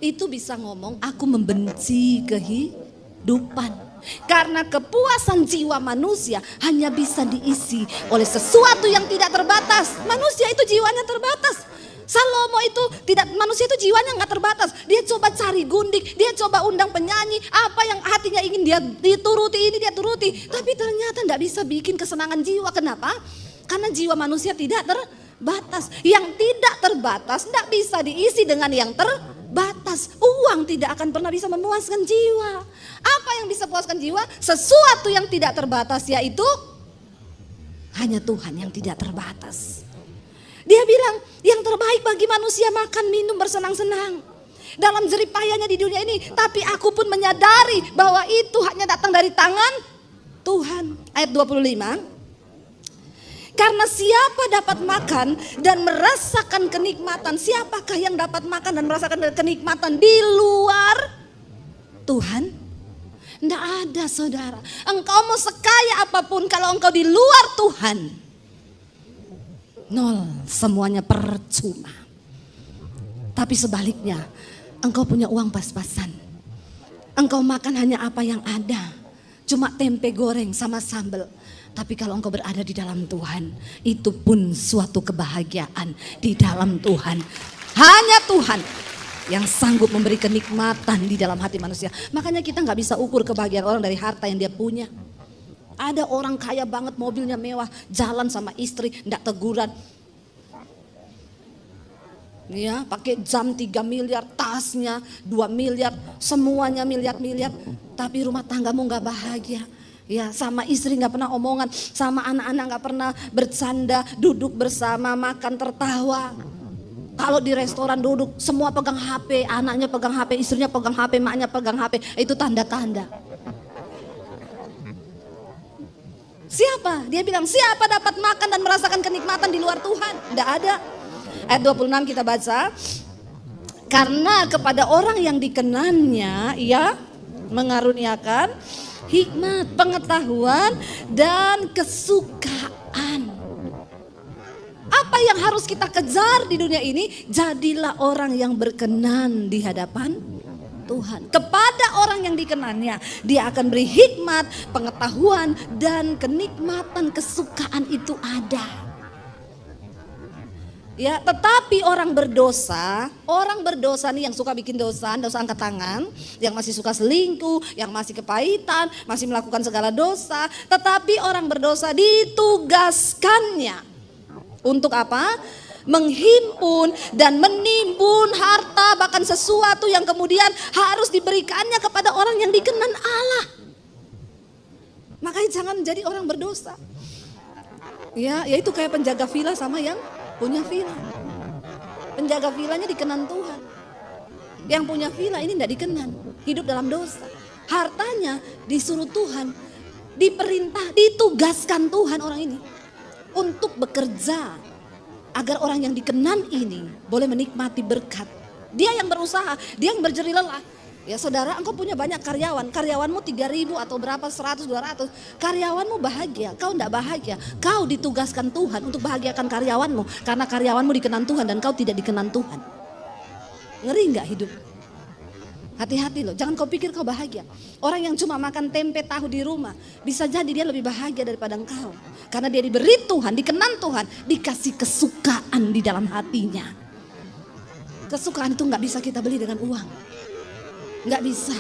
Itu bisa ngomong, aku membenci kehidupan. Karena kepuasan jiwa manusia hanya bisa diisi oleh sesuatu yang tidak terbatas. Manusia itu jiwanya terbatas. Salomo itu tidak, manusia itu jiwanya nggak terbatas. Dia coba cari gundik, dia coba undang penyanyi, apa yang hatinya ingin dia dituruti, ini dia turuti. Tapi ternyata nggak bisa bikin kesenangan jiwa. Kenapa? Karena jiwa manusia tidak terbatas. Yang tidak terbatas nggak bisa diisi dengan yang terbatas. Uang tidak akan pernah bisa memuaskan jiwa. Apa yang bisa puaskan jiwa? Sesuatu yang tidak terbatas, yaitu hanya Tuhan yang tidak terbatas. Dia bilang yang terbaik bagi manusia makan, minum, bersenang-senang dalam jeripayahnya di dunia ini. Tapi aku pun menyadari bahwa itu hanya datang dari tangan Tuhan. Ayat 25. Karena siapa dapat makan dan merasakan kenikmatan? Siapakah yang dapat makan dan merasakan kenikmatan di luar Tuhan? Tidak ada saudara. Engkau mau sekaya apapun, kalau engkau di luar Tuhan, nol, semuanya percuma. Tapi sebaliknya, engkau punya uang pas-pasan. Engkau makan hanya apa yang ada, cuma tempe goreng sama sambal. Tapi kalau engkau berada di dalam Tuhan, itu pun suatu kebahagiaan di dalam Tuhan. Hanya Tuhan yang sanggup memberi kenikmatan di dalam hati manusia. Makanya kita gak bisa ukur kebahagiaan orang dari harta yang dia punya. Ada orang kaya banget, mobilnya mewah, jalan sama istri, gak teguran. Ya, pakai jam 3 miliar, tasnya 2 miliar, semuanya miliar-miliar. Tapi rumah tanggamu gak bahagia. Ya, sama istri gak pernah omongan, sama anak-anak gak pernah bercanda, duduk bersama, makan, tertawa. Kalau di restoran duduk, semua pegang HP, anaknya pegang HP, istrinya pegang HP, maknya pegang HP, itu tanda-tanda. Siapa? Dia bilang, siapa dapat makan dan merasakan kenikmatan di luar Tuhan? Tidak ada. Ayat 26 kita baca. Karena kepada orang yang dikenannya, ia mengaruniakan hikmat, pengetahuan, dan kesukaan. Apa yang harus kita kejar di dunia ini? Jadilah orang yang berkenan di hadapan Tuhan. Kepada orang yang dikenannya, dia akan beri hikmat, pengetahuan, dan kenikmatan, kesukaan itu ada. Ya, tetapi orang berdosa nih yang suka bikin dosa angkat tangan, yang masih suka selingkuh, yang masih kepahitan, masih melakukan segala dosa, tetapi orang berdosa ditugaskannya untuk apa? Menghimpun dan menimbun harta, bahkan sesuatu yang kemudian harus diberikannya kepada orang yang dikenan Allah. Makanya jangan jadi orang berdosa. Ya, yaitu kayak penjaga villa sama yang punya villa. Penjaga villanya dikenan Tuhan. Yang punya villa ini tidak dikenan, hidup dalam dosa. Hartanya disuruh Tuhan, diperintah, ditugaskan Tuhan orang ini untuk bekerja agar orang yang dikenan ini boleh menikmati berkat. Dia yang berusaha, dia yang berjerih lelah. Ya saudara, engkau punya banyak karyawan, karyawanmu 3.000 atau berapa, 100, 200. Karyawanmu bahagia, kau tidak bahagia. Kau ditugaskan Tuhan untuk bahagiakan karyawanmu, karena karyawanmu dikenan Tuhan dan kau tidak dikenan Tuhan. Ngeri nggak hidup? Hati-hati loh, jangan kau pikir kau bahagia. Orang yang cuma makan tempe tahu di rumah, bisa jadi dia lebih bahagia daripada engkau. Karena dia diberi Tuhan, dikenan Tuhan, dikasih kesukaan di dalam hatinya. Kesukaan itu nggak bisa kita beli dengan uang. Nggak bisa.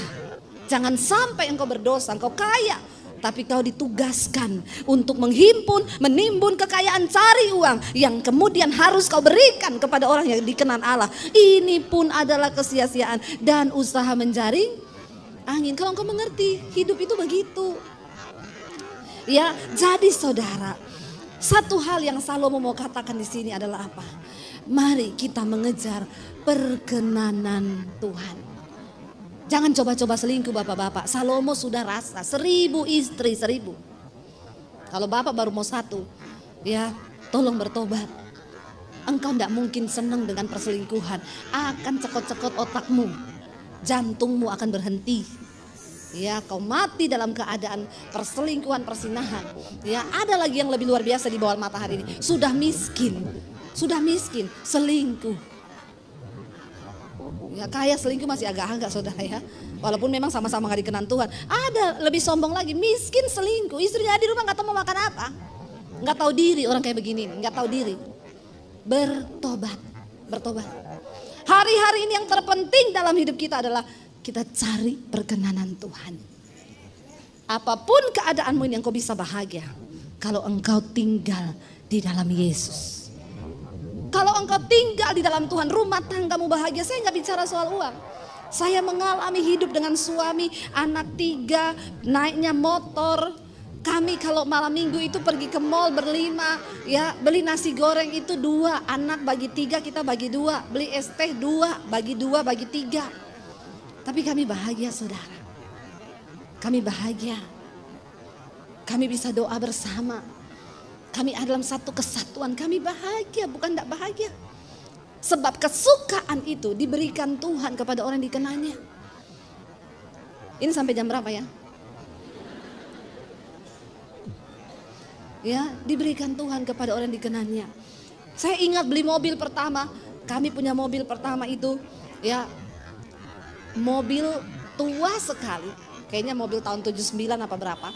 Jangan sampai engkau berdosa, engkau kaya, tapi kau ditugaskan untuk menghimpun, menimbun kekayaan, cari uang yang kemudian harus kau berikan kepada orang yang dikenan Allah. Ini pun adalah kesia-siaan dan usaha menjaring angin. Kalau engkau mengerti, hidup itu begitu. Ya, jadi saudara, satu hal yang Salomo mau katakan di sini adalah apa? Mari kita mengejar perkenanan Tuhan. Jangan coba-coba selingkuh bapak-bapak. Salomo sudah rasa 1.000 istri, 1.000. Kalau bapak baru mau 1, ya tolong bertobat. Engkau tidak mungkin senang dengan perselingkuhan. Akan cekot-cekot otakmu. Jantungmu akan berhenti. Ya, kau mati dalam keadaan perselingkuhan, persinahan. Ya, ada lagi yang lebih luar biasa di bawah matahari ini. Sudah miskin, selingkuh. Ya, kaya selingkuh masih agak-agak saudara ya. Walaupun memang sama-sama gak dikenan Tuhan. Ada lebih sombong lagi, miskin selingkuh. Istrinya di rumah gak tahu mau makan apa. Gak tahu diri orang kayak begini, gak tahu diri. Bertobat. Hari-hari ini yang terpenting dalam hidup kita adalah kita cari perkenanan Tuhan. Apapun keadaanmu ini yang kau bisa bahagia kalau engkau tinggal di dalam Yesus. Kalau engkau tinggal di dalam Tuhan, rumah tanggamu bahagia. Saya nggak bicara soal uang. Saya mengalami hidup dengan suami, anak 3, naiknya motor. Kami kalau malam minggu itu pergi ke mall berlima, ya beli nasi goreng itu 2, anak bagi 3, kita bagi 2, beli es teh 2, bagi 3. Tapi kami bahagia saudara. Kami bahagia. Kami bisa doa bersama. Kami ada dalam satu kesatuan, kami bahagia, bukan tidak bahagia. Sebab kesukaan itu diberikan Tuhan kepada orang yang dikenalnya. Ini sampai jam berapa ya? Ya, diberikan Tuhan kepada orang yang dikenalnya. Saya ingat beli mobil pertama, kami punya mobil pertama itu, ya mobil tua sekali. Kayaknya mobil tahun 79 apa berapa.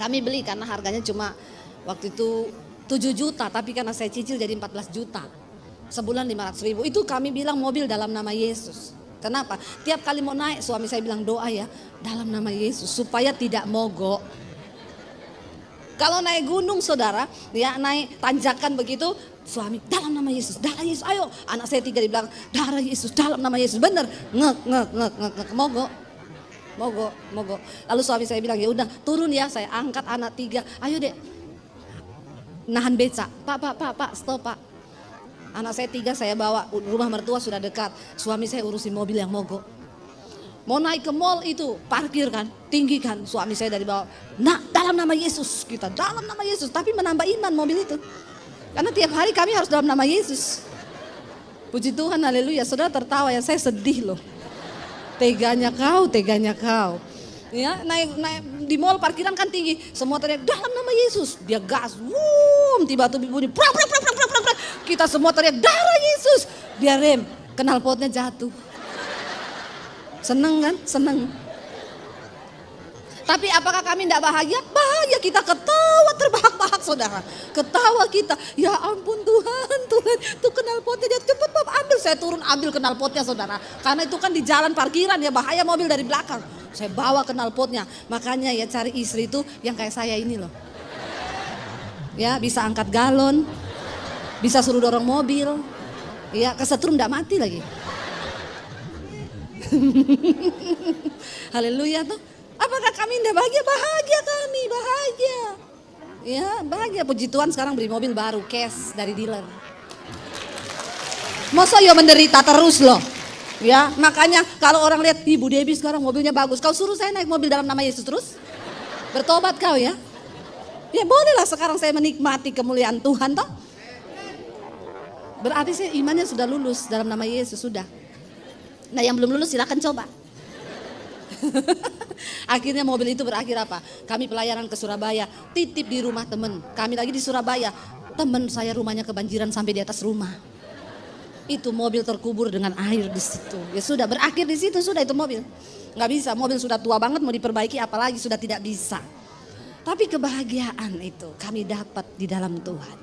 Kami beli karena harganya cuma waktu itu 7 juta, tapi karena saya cicil jadi 14 juta. Sebulan 500.000. Itu kami bilang mobil dalam nama Yesus. Kenapa? Tiap kali mau naik suami saya bilang doa ya dalam nama Yesus supaya tidak mogok. Kalau naik gunung saudara, ya naik tanjakan begitu, suami dalam nama Yesus, ayo. Anak saya 3 dibilang darah Yesus, dalam nama Yesus, bener, ngek, mogok. Lalu suami saya bilang ya udah turun ya, saya angkat anak 3, ayo dek. Nahan beca, pak, stop pak. Anak saya 3 saya bawa, rumah mertua sudah dekat. Suami saya urusin mobil yang mogok. Mau naik ke mall itu, parkir kan, tinggi kan. Suami saya dari bawah, nah dalam nama Yesus, kita dalam nama Yesus. Tapi menambah iman mobil itu. Karena tiap hari kami harus dalam nama Yesus. Puji Tuhan, haleluya. Saudara tertawa ya, saya sedih loh. Teganya kau. Ya, naik di mall parkiran kan tinggi, semua teriak dalam nama Yesus, dia gas, tiba-tiba bunyi, prak, prak, prak, prak, prak, prak. Kita semua teriak darah Yesus, dia rem, knalpotnya jatuh. Seneng kan? Seneng. Tapi apakah kami tidak bahagia? Bahagia, kita ketawa terbahak-bahak saudara. Ketawa kita, ya ampun Tuhan, tuh knalpotnya dia cepet ambil, saya turun ambil knalpotnya saudara. Karena itu kan di jalan parkiran ya, bahaya mobil dari belakang. Saya bawa knalpotnya, makanya ya cari istri itu yang kayak saya ini loh. Ya bisa angkat galon, bisa suruh dorong mobil, ya kesetrum tidak mati lagi. Haleluya tuh. Apakah kami tidak bahagia? Bahagia kami, bahagia. Ya bahagia, puji Tuhan sekarang beli mobil baru, cash dari dealer. Masa ya menderita terus loh. Ya makanya kalau orang lihat Ibu Debbie sekarang mobilnya bagus, kau suruh saya naik mobil dalam nama Yesus terus? Bertobat kau ya? Ya bolehlah sekarang saya menikmati kemuliaan Tuhan toh. Berarti sih imannya sudah lulus dalam nama Yesus sudah. Nah yang belum lulus silakan coba. Akhirnya mobil itu berakhir apa? Kami pelayanan ke Surabaya, titip di rumah teman. Kami lagi di Surabaya, teman saya rumahnya kebanjiran sampai di atas rumah. Itu mobil terkubur dengan air di situ. Ya sudah berakhir di situ sudah itu mobil. Nggak bisa, mobil sudah tua banget mau diperbaiki apalagi sudah tidak bisa. Tapi kebahagiaan itu kami dapat di dalam Tuhan.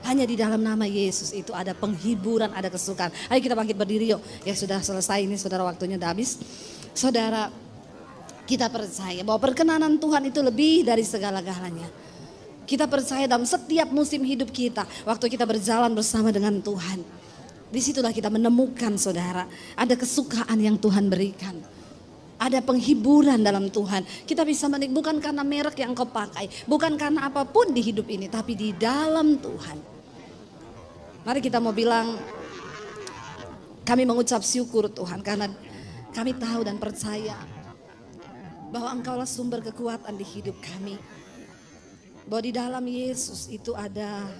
Hanya di dalam nama Yesus itu ada penghiburan, ada kesukaan. Ayo kita bangkit berdiri yuk. Ya sudah selesai ini saudara, waktunya udah habis. Saudara, kita percaya bahwa perkenanan Tuhan itu lebih dari segala-galanya. Kita percaya dalam setiap musim hidup kita, waktu kita berjalan bersama dengan Tuhan. Disitulah kita menemukan saudara, ada kesukaan yang Tuhan berikan. Ada penghiburan dalam Tuhan. Kita bisa menikmati bukan karena merek yang kau pakai, bukan karena apapun di hidup ini, tapi di dalam Tuhan. Mari kita mau bilang, kami mengucap syukur Tuhan karena kami tahu dan percaya bahwa Engkaulah sumber kekuatan di hidup kami. Bahwa di dalam Yesus itu ada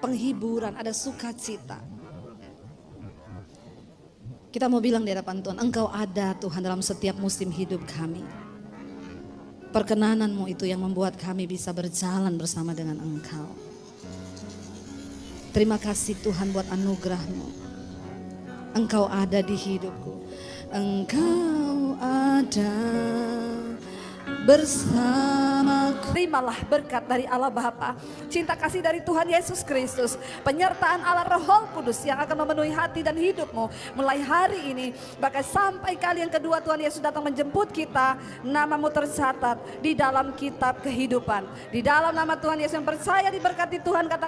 penghiburan, ada sukacita. Kita mau bilang di hadapan Tuhan, Engkau ada Tuhan dalam setiap musim hidup kami. Perkenanan-Mu itu yang membuat kami bisa berjalan bersama dengan Engkau. Terima kasih Tuhan buat anugerah-Mu. Engkau ada di hidupku. Engkau ada bersamaku. Terimalah berkat dari Allah Bapa, cinta kasih dari Tuhan Yesus Kristus, penyertaan Allah Roh Kudus yang akan memenuhi hati dan hidupmu mulai hari ini, bahkan sampai kali yang kedua Tuhan Yesus datang menjemput kita. Namamu tercatat di dalam kitab kehidupan. Di dalam nama Tuhan Yesus yang percaya diberkati Tuhan, kata